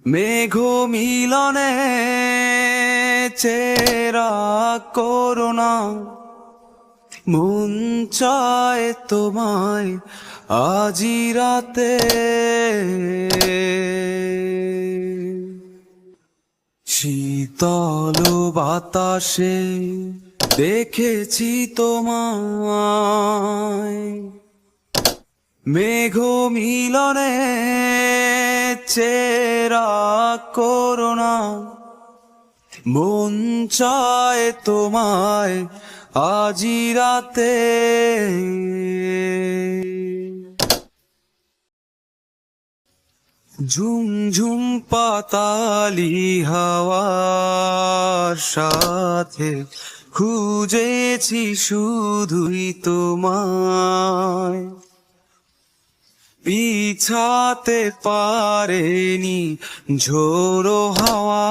মেঘ মিলনে চেরা করোনা, মন চায় তোমায় আজি রাতে। শীতল বাতাসে দেখেছি তোমায়, মেঘ মিলনে চেরা করোনা, মন চায় তোমায় আজি রাতে। ঝুমঝুম পাতালি হাওয়ার সাথে খুঁজেছি শুধুই তোমায়, পিছাতে পারেনি ঝোড়ো হাওয়া।